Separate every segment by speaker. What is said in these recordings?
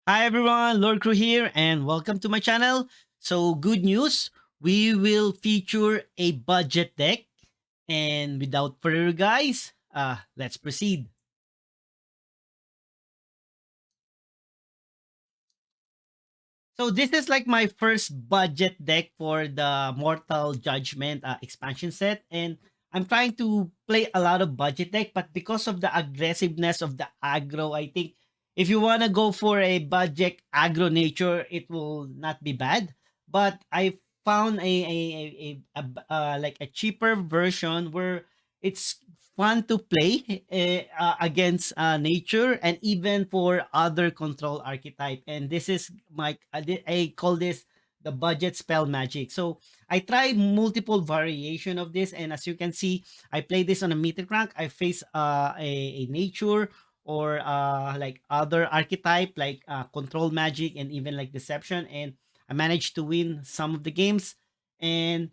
Speaker 1: Hi everyone, Lord Crew here, and welcome to my channel. So, good news, we will feature a budget deck. And without further guys, let's proceed. So, this is like my first budget deck for the Mortal Judgment expansion set, and I'm trying to play a lot of budget deck, but because of the aggressiveness of the aggro, I think if you want to go for a budget aggro nature, it will not be bad. But I found like a cheaper version where it's fun to play against nature and even for other control archetype. And this is I call this the budget spell magic. So I try multiple variation of this, and as you can see, I play this on a Mythic rank. I face a nature or like other archetype like control magic and even like deception, and I managed to win some of the games. And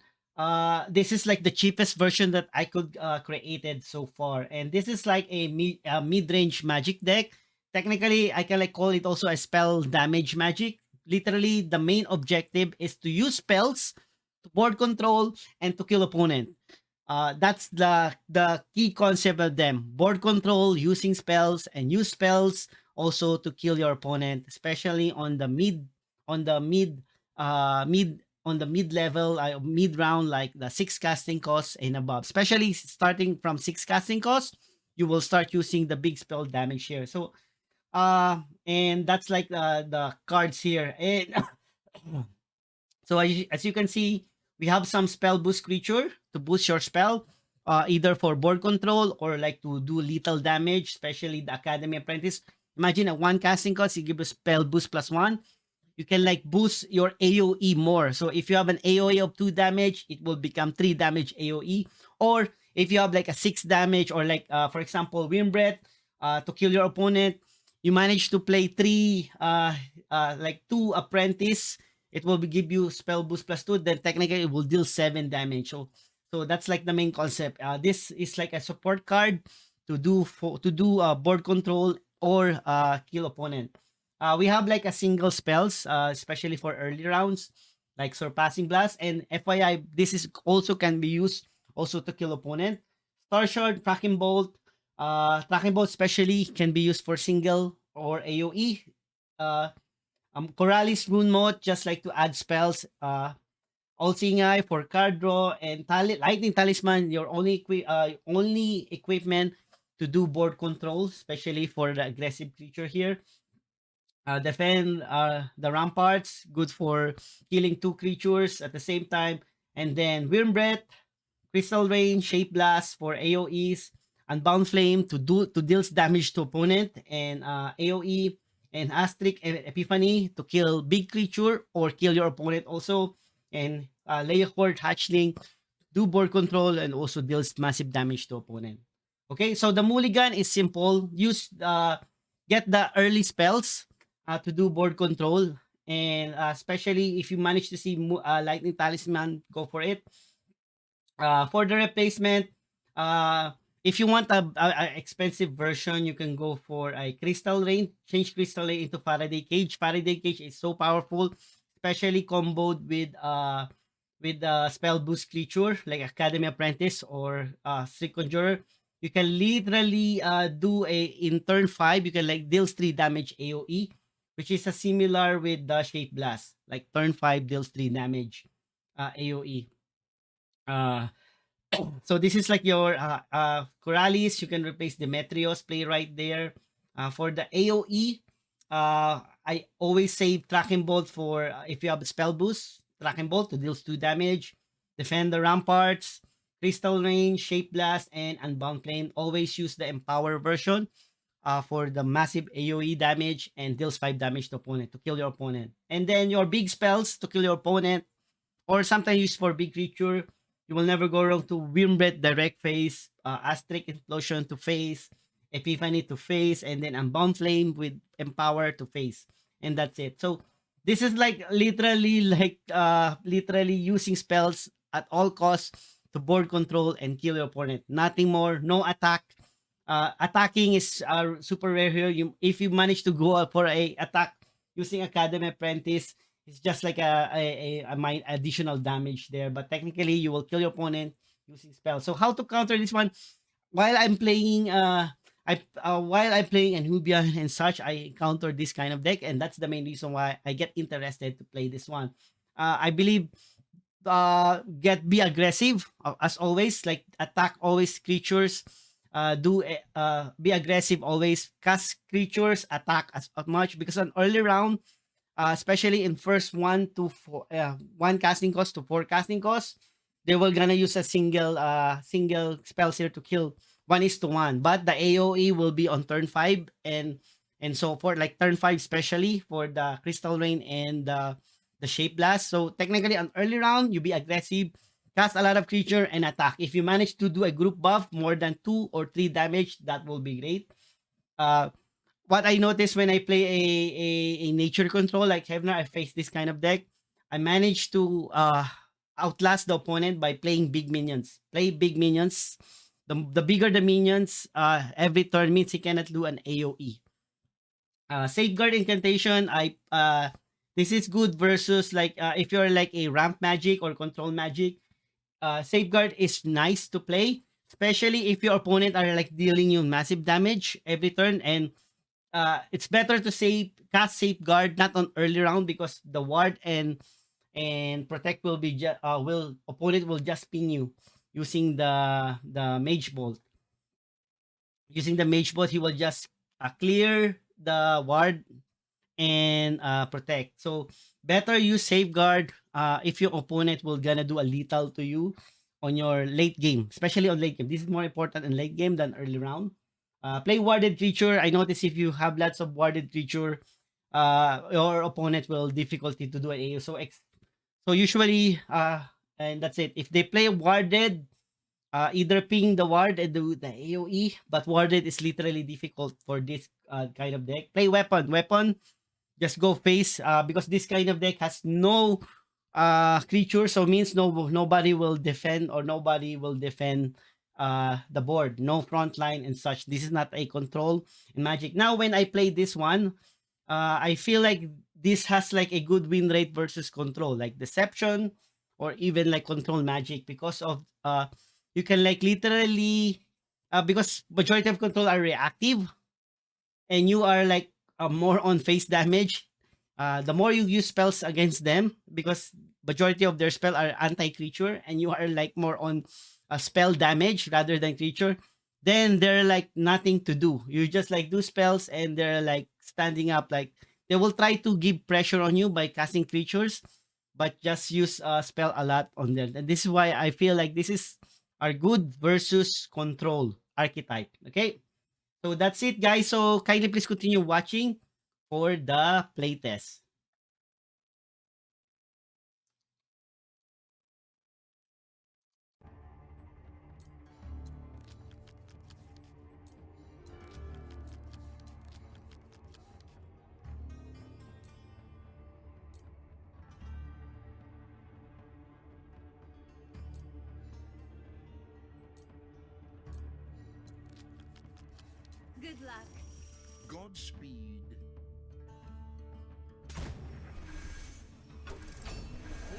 Speaker 1: this is like the cheapest version that I could created so far, and this is like a mid-range magic deck. Technically, I can like call it also a spell damage magic. Literally, the main objective is to use spells, to board control, and to kill opponent. That's the key concept of them: board control, using spells, and use spells also to kill your opponent, especially on the mid mid on the mid level, mid round, like the six casting costs and above. Especially starting from six casting costs, you will start using the big spell damage here. So and that's like the cards here. And so as you can see, we have some spell boost creature to boost your spell, either for board control or like to do lethal damage, especially the Academy Apprentice. Imagine a one casting cost, you give a spell boost plus one. You can like boost your AoE more. So if you have an AoE of 2 damage, it will become 3 damage AoE. Or if you have like a 6 damage, or like for example, Wind Breath to kill your opponent, you manage to play 3 like 2 apprentice, it will give you spell boost plus 2, then technically it will deal 7 damage. So that's like the main concept. This is like a support card to do board control or kill opponent. We have like a single spells, especially for early rounds, like Surpassing Blast. And FYI, this is also can be used also to kill opponent. Star Shard, Tracking Bolt especially can be used for single or AoE. Uh, Corralis Rune Moth, just like to add spells. All Seeing Eye for card draw, and Lightning Talisman, your only equipment to do board control, especially for the aggressive creature here. Defend the ramparts, good for killing two creatures at the same time. And then Wyrm Breath, Crystal Rain, Shape Blast for AoEs, Unbound Flame to deals damage to opponent, and AoE, and Astric Epiphany to kill big creature or kill your opponent also, and Leocord Hatchling do board control and also deals massive damage to opponent. Okay, so the Mulligan is simple. Get the early spells to do board control, and especially if you manage to see Lightning Talisman, go for it. For the replacement, uh, if you want a expensive version, you can go for a Crystal Rain. Change Crystal Rain into Faraday Cage. Faraday Cage is so powerful, especially comboed with the spell boost creature like Academy Apprentice or Street Conjurer. You can literally do a in turn 5. You can like deals 3 damage AoE, which is a similar with the Shape Blast. Like turn 5 deals 3 damage AoE. Uh, so this is like your Corralis. You can replace Demetrios, play right there. For the AoE, I always save Tracking Bolt for if you have a spell boost. Tracking Bolt to deals 2 damage. Defend the ramparts, Crystal Rain, Shape Blast, and Unbound Flame. Always use the Empower version for the massive AoE damage and deals 5 damage to opponent to kill your opponent. And then your big spells to kill your opponent, or sometimes used for big creature. You will never go wrong to Wimbred direct face, Astric Implosion to face, Epiphany to face, and then Unbound Flame with Empower to face. And that's it. So this is like literally using spells at all costs to board control and kill your opponent. Nothing more, no attack. Attacking is super rare here. If you manage to go for a attack using Academy Apprentice is just like a additional damage there. But technically, you will kill your opponent using spell. So how to counter this one? While I'm playing while I'm playing Anubia and such, I encounter this kind of deck, and that's the main reason why I get interested to play this one. I believe get be aggressive as always, like attack always creatures, be aggressive always, cast creatures, attack as much, because on early round, especially in first one casting cost to four casting cost, they were gonna use a single spells here to kill 1:1. But the AOE will be on turn 5 and so forth, like turn 5 especially for the Crystal Rain and the Shape Blast. So technically on early round, you be aggressive, cast a lot of creature and attack. If you manage to do a group buff more than 2 or 3 damage, that will be great. Uh, what I noticed when I play a nature control like Heavener, I face this kind of deck. I managed to outlast the opponent by playing big minions. Play big minions. The bigger the minions, every turn means he cannot do an AOE. Safeguard incantation, this is good versus like if you're like a ramp magic or control magic. Safeguard is nice to play, especially if your opponent are like dealing you massive damage every turn, and it's better to cast safeguard not on early round, because the ward and protect will be will opponent will just ping you using the mage bolt. Using the mage bolt, he will just clear the ward and protect. So better use safeguard if your opponent will gonna do a lethal to you on your late game, especially on late game. This is more important in late game than early round. Play warded creature. I notice if you have lots of warded creature, your opponent will difficulty to do an AO. So usually, and that's it. If they play warded, either ping the ward and do the AOE, but warded is literally difficult for this kind of deck. Play weapon. Weapon, just go face, because this kind of deck has no creature, so means nobody will defend, or nobody will defend the board, no front line and such. This is not a control in Magic. Now when I play this one, I feel like this has like a good win rate versus control, like deception or even like control Magic, because of you can like literally because majority of control are reactive, and you are like more on face damage. The more you use spells against them, because majority of their spell are anti-creature, and you are like more on spell damage rather than creature, then they're like nothing to do. You just like do spells, and they're like standing up. Like they will try to give pressure on you by casting creatures, but just use spell a lot on them. And this is why I feel like this is our good versus control archetype. Okay. So that's it, guys. So kindly please continue watching for the playtest.
Speaker 2: Good luck.
Speaker 3: Godspeed.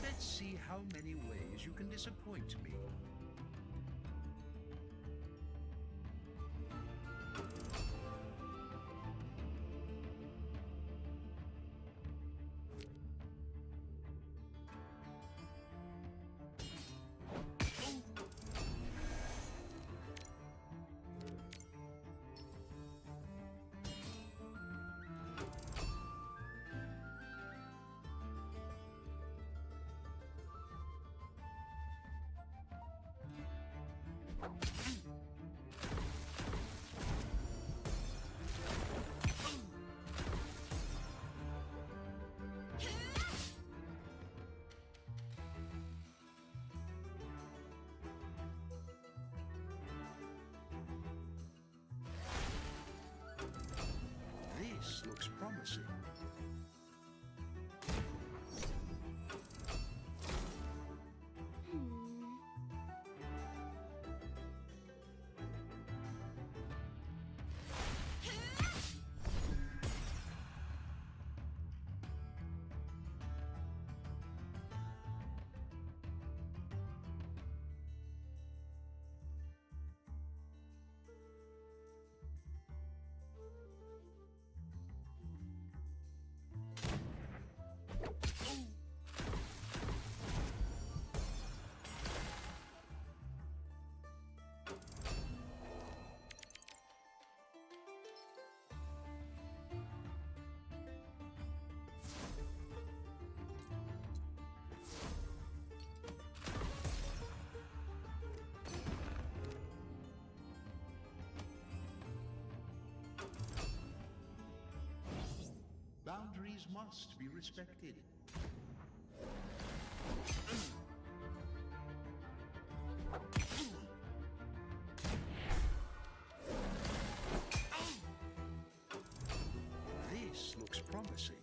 Speaker 3: Let's see how many ways you can disappoint me. This looks promising. boundaries must be respected. This looks promising.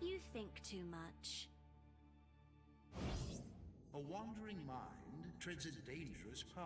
Speaker 2: You think too much.
Speaker 3: A wandering mind treads a dangerous path.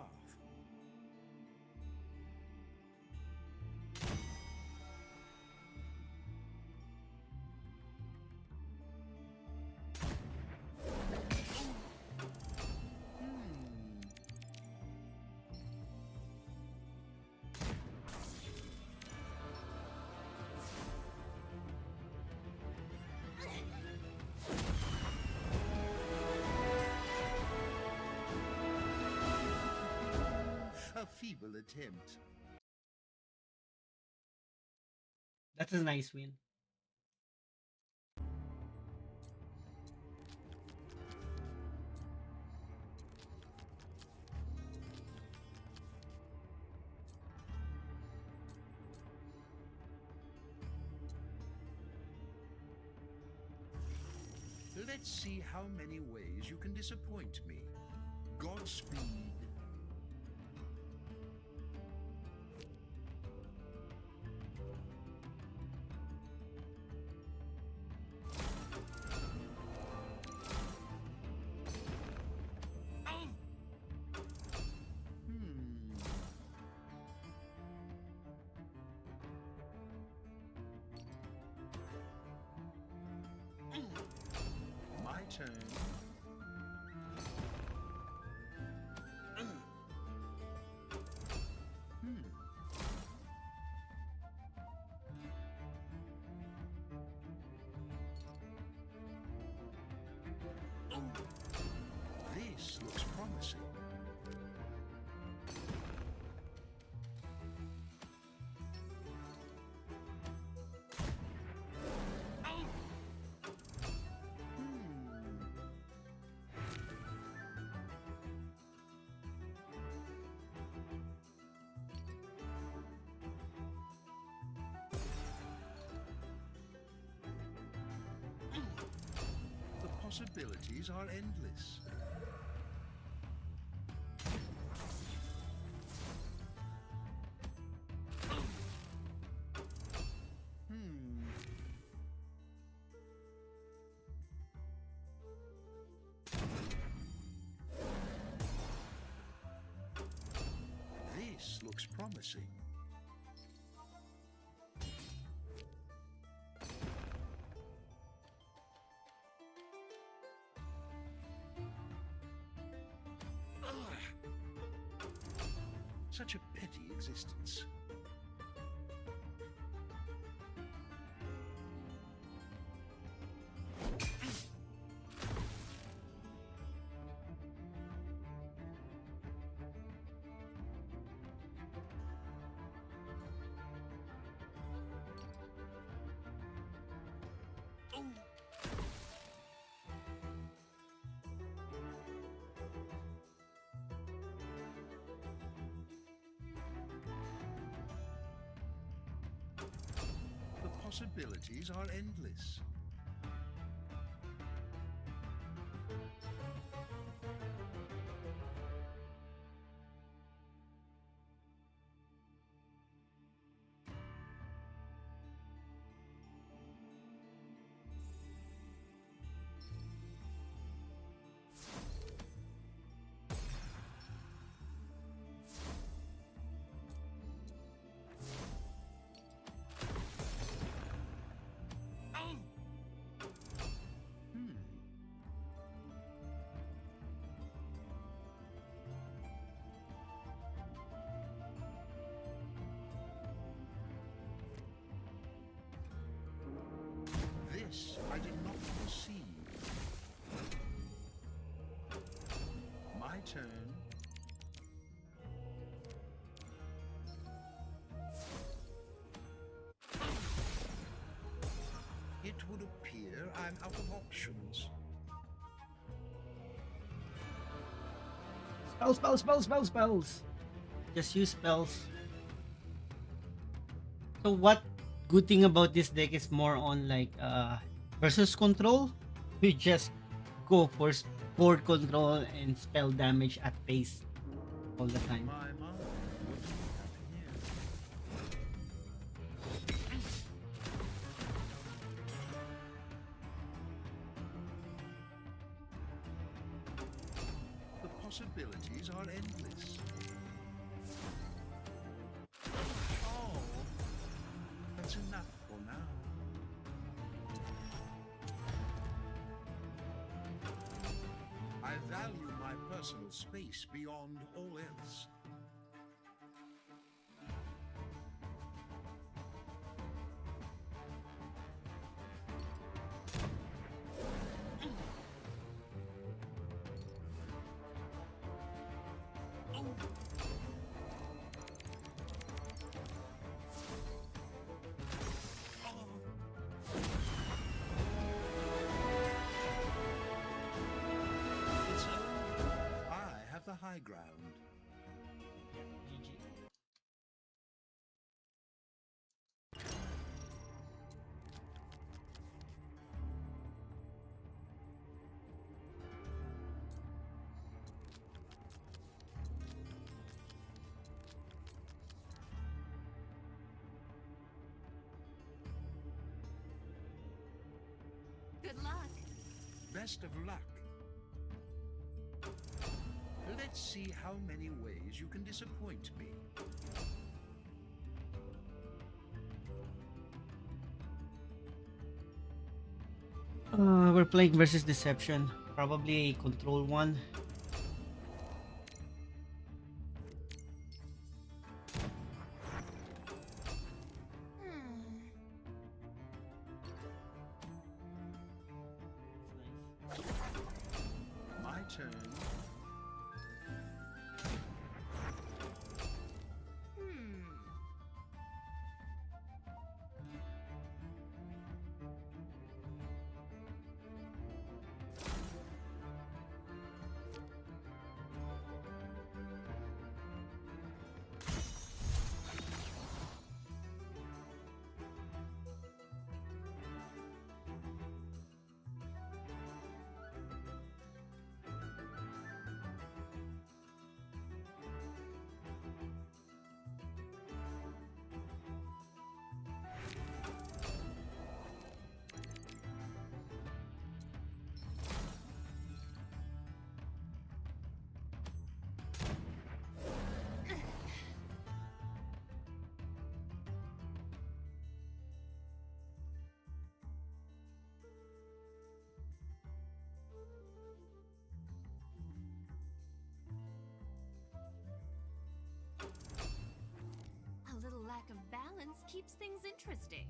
Speaker 3: A feeble attempt.
Speaker 1: That's a nice win.
Speaker 3: Let's see how many ways you can disappoint me. Godspeed. My turn. This looks promising. The possibilities are endless. This looks promising. Such a petty existence. The possibilities are endless. This I did not foresee. My turn.
Speaker 1: Spells, spells, spells, spells, spells. Just use spells. So what good thing about this deck is more on like versus control. You just go for board control and spell damage at pace all the time.
Speaker 3: My, what do we have here? The possibilities are endless. Oh, that's enough for now. I value my personal space beyond all else. It's over. I have the high ground.
Speaker 1: GG.
Speaker 2: Good luck.
Speaker 3: Best of luck. Let's see how many ways you can disappoint me.
Speaker 1: We're playing versus deception. Probably a control one.
Speaker 2: Hmm.
Speaker 3: My turn.
Speaker 2: Hmm. A little lack of balance keeps things interesting.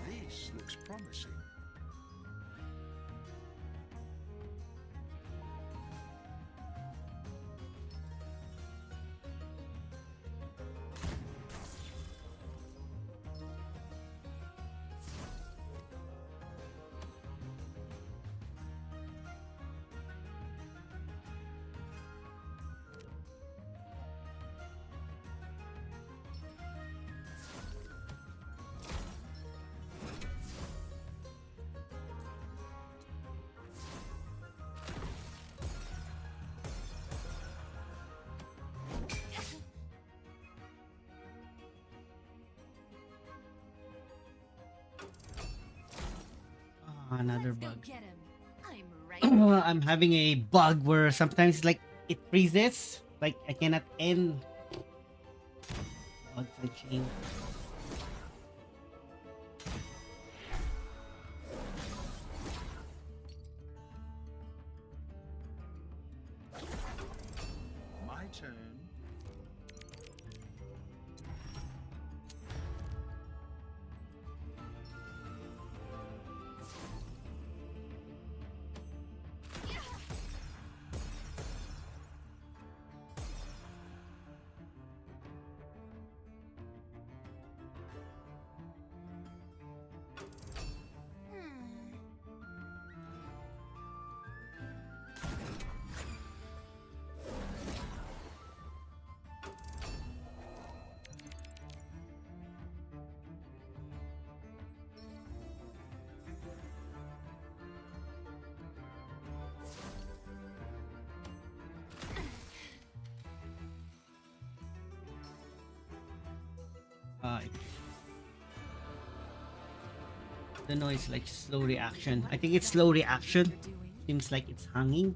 Speaker 3: This looks promising.
Speaker 1: Another
Speaker 2: Let's go
Speaker 1: bug.
Speaker 2: get him. I'm right behind
Speaker 1: I'm
Speaker 2: you.
Speaker 1: having a bug where sometimes like it freezes. Like I cannot end bugs and chain.
Speaker 3: My turn.
Speaker 2: Hmm.
Speaker 1: I don't know. It's like slow reaction. I think it's slow reaction.
Speaker 2: You're doing?
Speaker 1: Seems like it's hanging.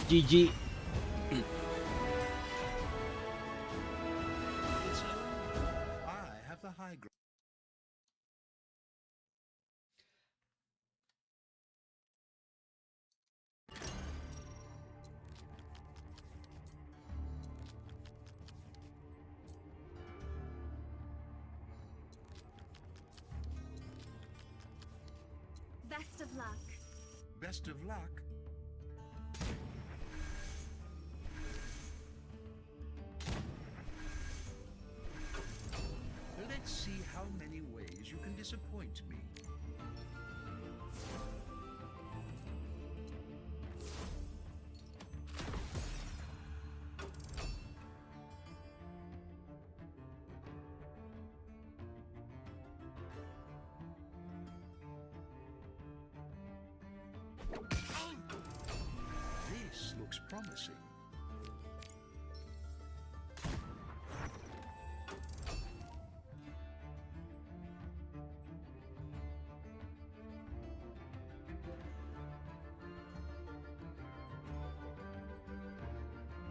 Speaker 1: GG.
Speaker 3: It's over. I have the high ground.
Speaker 2: Best of luck.
Speaker 3: Best of luck. Let's see how many ways you can disappoint me. This looks promising.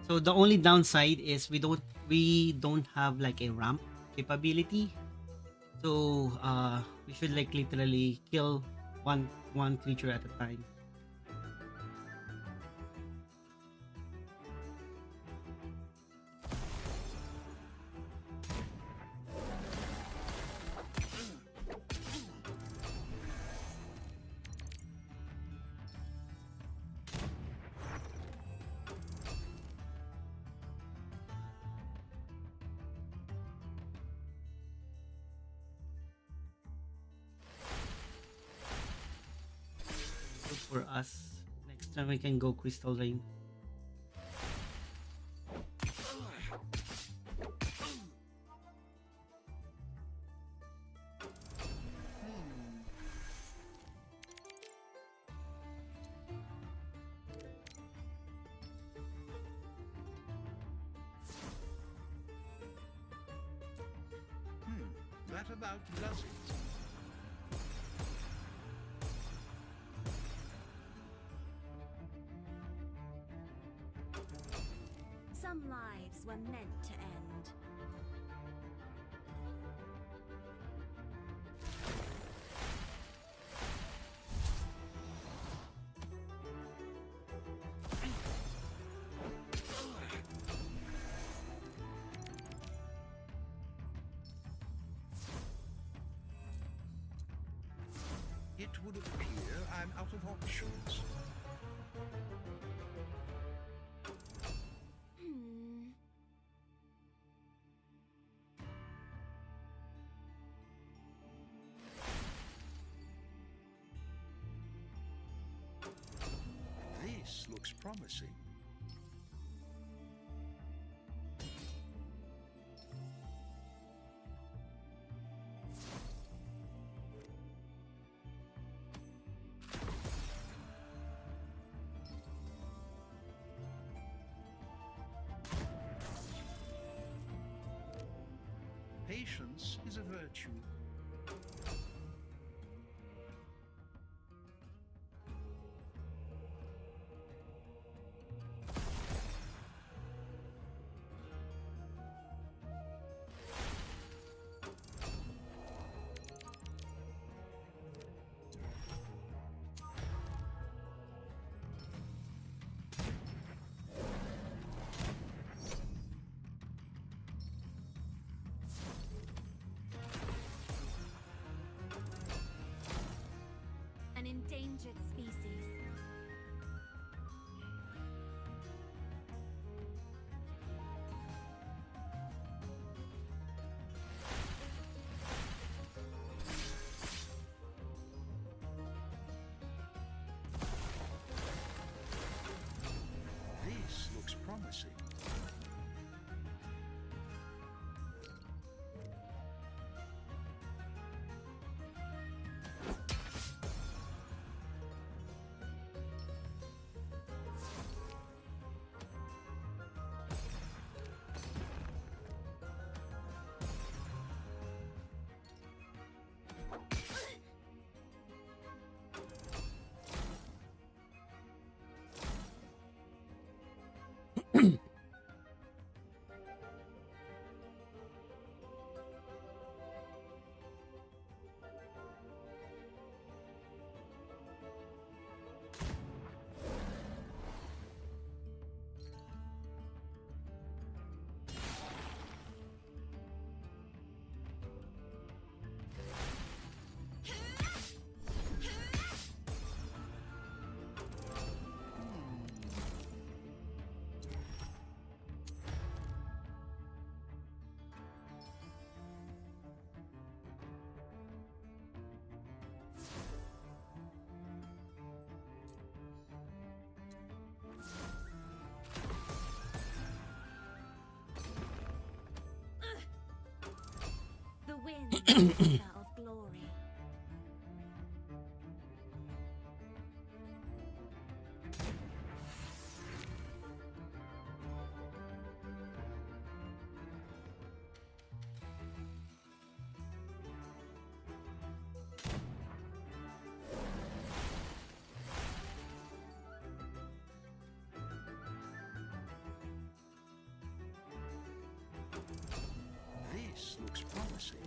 Speaker 1: So the only downside is we don't have like a ramp capability. So we should like literally kill one creature at a time. for us. Next time we can go Crystal Rain.
Speaker 3: That about does it.
Speaker 2: Some lives were meant to end.
Speaker 3: It would appear I'm out of options.
Speaker 2: Hmm.
Speaker 3: This looks promising. Patience is a virtue.
Speaker 2: An endangered species.
Speaker 3: This looks promising.
Speaker 2: The wind is the color of glory.
Speaker 3: This looks promising.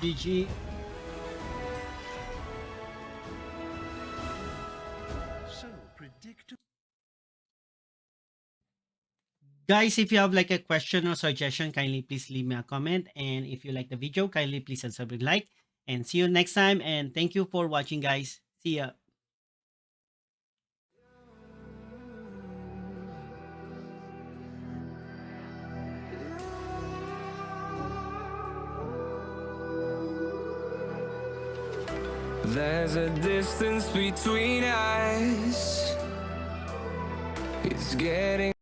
Speaker 1: GG.
Speaker 3: So predictable.
Speaker 1: Guys, if you have like a question or suggestion, kindly please leave me a comment. And if you like the video, kindly please subscribe, like, and see you next time. And thank you for watching, guys. See ya.
Speaker 4: There's a distance between us. It's getting